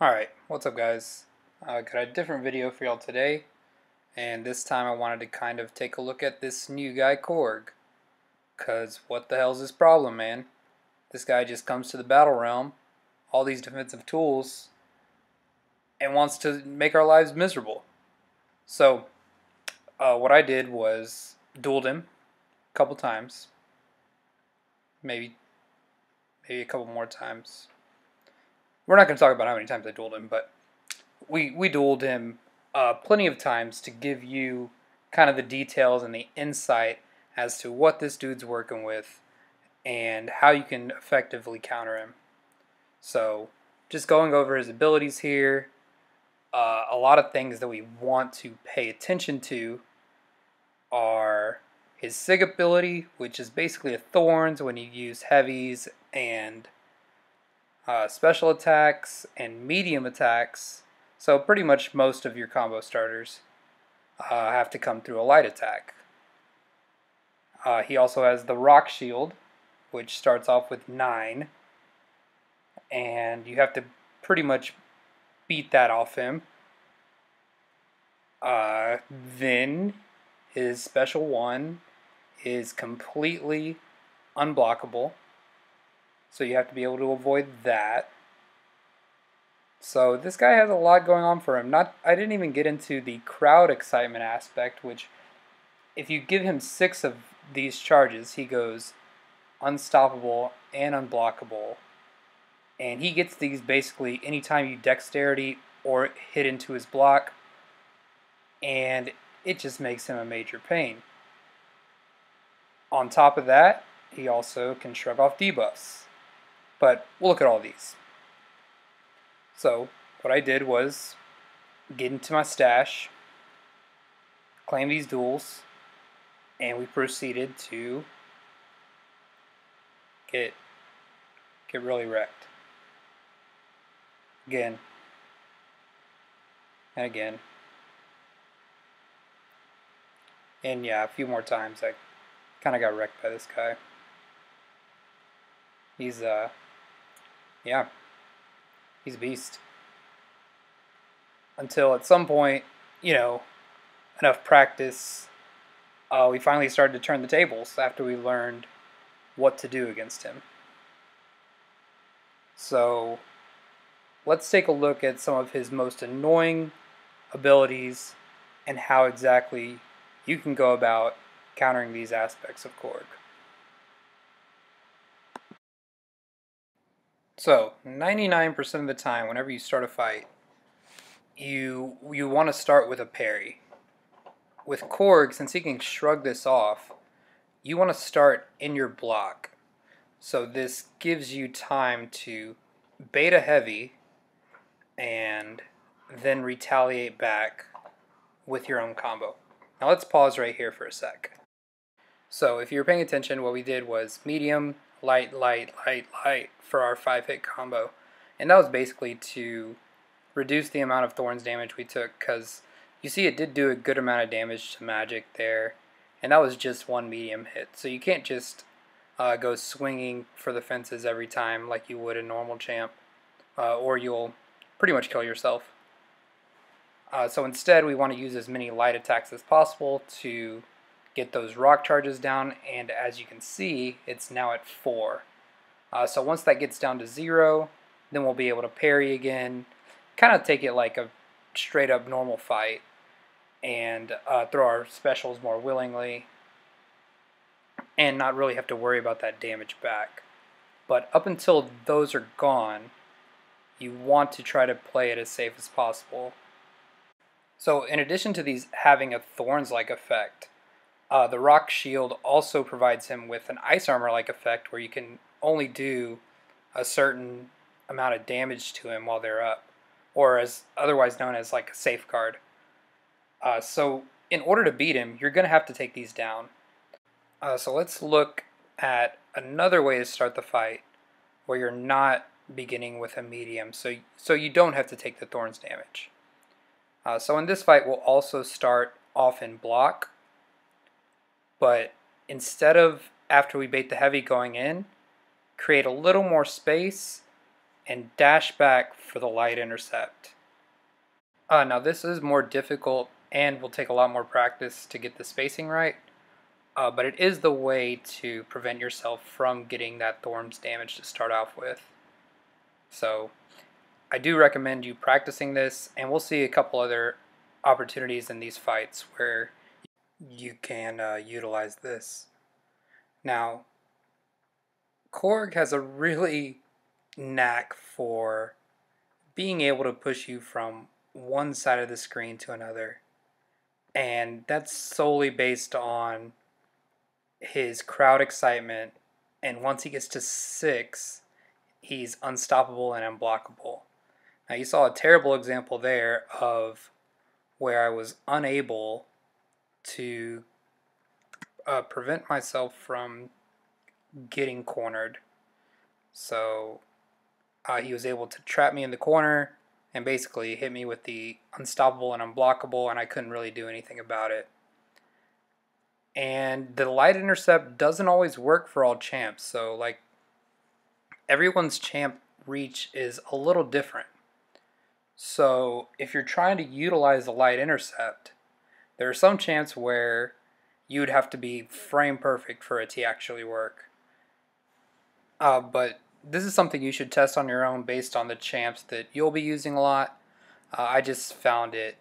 Alright, what's up guys? I got a different video for y'all today, and this time I wanted to kind of take a look at this new guy Korg. Cause what the hell's his problem, man? This guy just comes to the battle realm, all these defensive tools, and wants to make our lives miserable. So, what I did was dueled him a couple times, maybe a couple more times. We're not going to talk about how many times I dueled him, but we dueled him plenty of times to give you kind of the details and the insight as to what this dude's working with and how you can effectively counter him. So just going over his abilities here, a lot of things that we want to pay attention to are his SIG ability, which is basically a thorns when you use heavies and special attacks and medium attacks. So pretty much most of your combo starters have to come through a light attack. He also has the rock shield, which starts off with 9, and you have to pretty much beat that off him. Then his special 1 is completely unblockable, so you have to be able to avoid that. So this guy has a lot going on for him. I didn't even get into the crowd excitement aspect, which if you give him 6 of these charges, he goes unstoppable and unblockable. And he gets these basically anytime you dexterity or hit into his block, and it just makes him a major pain. On top of that, he also can shrug off debuffs. But we'll look at all these. So what I did was get into my stash, claim these duels, and we proceeded to get really wrecked. Again and again. And yeah, a few more times I kind of got wrecked by this guy. He's yeah. He's a beast. Until at some point, enough practice, we finally started to turn the tables after we learned what to do against him. So let's take a look at some of his most annoying abilities and how exactly you can go about countering these aspects of Korg. So 99% of the time, whenever you start a fight, you want to start with a parry. With Korg, since he can shrug this off, you want to start in your block. So this gives you time to bait a heavy and then retaliate back with your own combo. Now let's pause right here for a sec. So if you're paying attention, what we did was medium, light, light, light, light for our 5-hit combo. And that was basically to reduce the amount of thorns damage we took, because you see it did do a good amount of damage to magic there, and that was just one medium hit. So you can't just go swinging for the fences every time like you would a normal champ, or you'll pretty much kill yourself. So instead we want to use as many light attacks as possible to get those rock charges down, and as you can see, it's now at 4. So once that gets down to 0, then we'll be able to parry again, kind of take it like a straight up normal fight, and throw our specials more willingly, and not really have to worry about that damage back. But up until those are gone, you want to try to play it as safe as possible. So in addition to these having a thorns-like effect, the rock shield also provides him with an ice armor-like effect where you can only do a certain amount of damage to him while they're up, or as otherwise known as like a safeguard. So in order to beat him, you're going to have to take these down. So let's look at another way to start the fight where you're not beginning with a medium, so you don't have to take the thorns damage. So in this fight, we'll also start off in block, but instead of after we bait the heavy going in, create a little more space and dash back for the light intercept. Now this is more difficult and will take a lot more practice to get the spacing right, but it is the way to prevent yourself from getting that thorns damage to start off with. So I do recommend you practicing this, and we'll see a couple other opportunities in these fights where you can utilize this. Now, Korg has a really knack for being able to push you from one side of the screen to another, and that's solely based on his crowd excitement, and once he gets to 6, he's unstoppable and unblockable. Now you saw a terrible example there of where I was unable to prevent myself from getting cornered. So he was able to trap me in the corner and basically hit me with the unstoppable and unblockable, and I couldn't really do anything about it. And the light intercept doesn't always work for all champs, so like everyone's champ reach is a little different. So if you're trying to utilize the light intercept, there are some champs where you would have to be frame perfect for it to actually work. But this is something you should test on your own based on the champs that you'll be using a lot. I just found it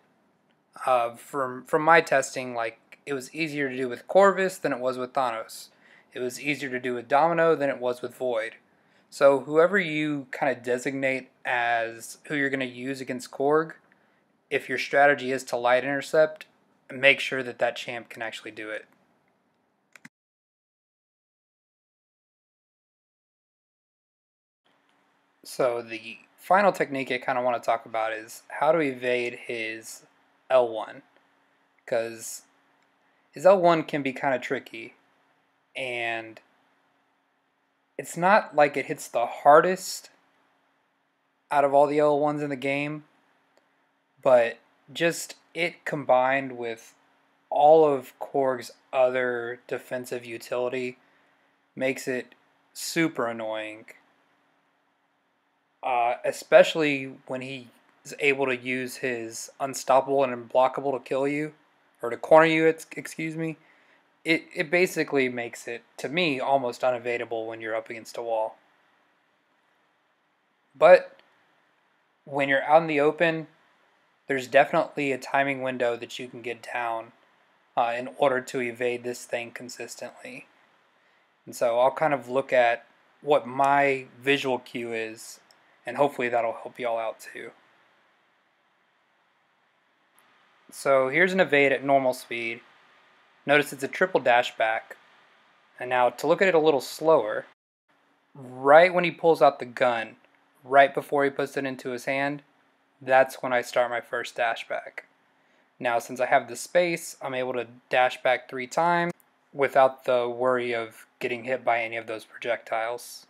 from my testing, like it was easier to do with Corvus than it was with Thanos. It was easier to do with Domino than it was with Void. So whoever you kind of designate as who you're going to use against Korg, if your strategy is to light intercept, make sure that that champ can actually do it. So the final technique I kind of want to talk about is how to evade his L1, because his L1 can be kind of tricky, and it's not like it hits the hardest out of all the L1s in the game, but just it combined with all of Korg's other defensive utility makes it super annoying. Especially when he is able to use his unstoppable and unblockable to kill you, or to corner you, excuse me. It basically makes it, to me, almost unevadable when you're up against a wall. But when you're out in the open, there's definitely a timing window that you can get down in order to evade this thing consistently. And so I'll kind of look at what my visual cue is, and hopefully that'll help y'all out too. So here's an evade at normal speed. Notice it's a triple dash back. And now to look at it a little slower, right when he pulls out the gun, right before he puts it into his hand, that's when I start my first dash back. Now since I have the space, I'm able to dash back 3 times without the worry of getting hit by any of those projectiles.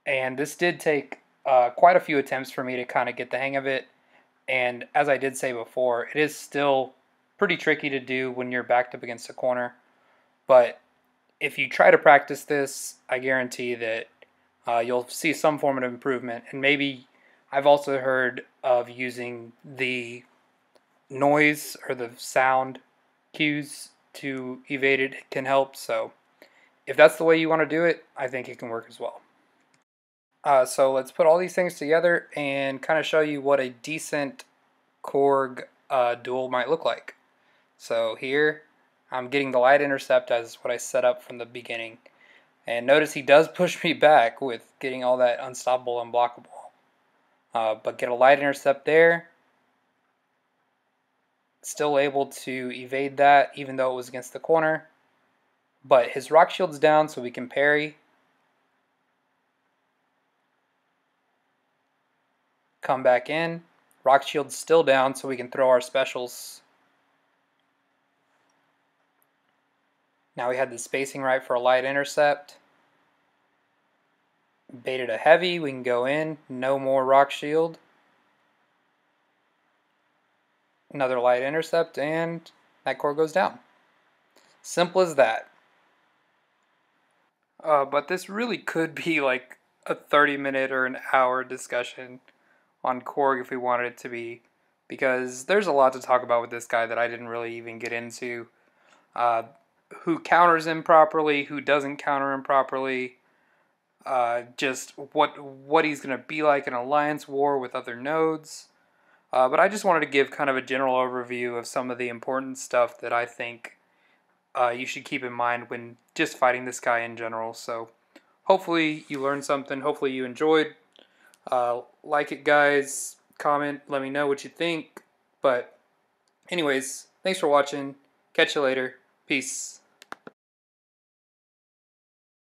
And this did take quite a few attempts for me to kind of get the hang of it. And as I did say before, it is still pretty tricky to do when you're backed up against a corner. But if you try to practice this, I guarantee that you'll see some form of improvement. And maybe I've also heard of using the noise or the sound cues to evade it can help. So if that's the way you want to do it, I think it can work as well. So let's put all these things together and kind of show you what a decent Korg duel might look like. So here I'm getting the light intercept as what I set up from the beginning. And notice he does push me back with getting all that unstoppable and unblockable. But get a light intercept there. Still able to evade that even though it was against the corner. But his rock shield's down so we can parry. Come back in. Rock shield's still down so we can throw our specials. Now we had the spacing right for a light intercept. Baited a heavy, we can go in. No more rock shield. Another light intercept, and that core goes down. Simple as that. But this really could be like a 30-minute or an hour discussion on Korg if we wanted it to be, because there's a lot to talk about with this guy that I didn't really even get into. Who counters him properly, who doesn't counter him properly, just what he's going to be like in alliance war with other nodes. But I just wanted to give kind of a general overview of some of the important stuff that I think you should keep in mind when just fighting this guy in general. So hopefully you learned something. Hopefully you enjoyed. Like it, guys. Comment. Let me know what you think. But anyways, thanks for watching. Catch you later. Peace.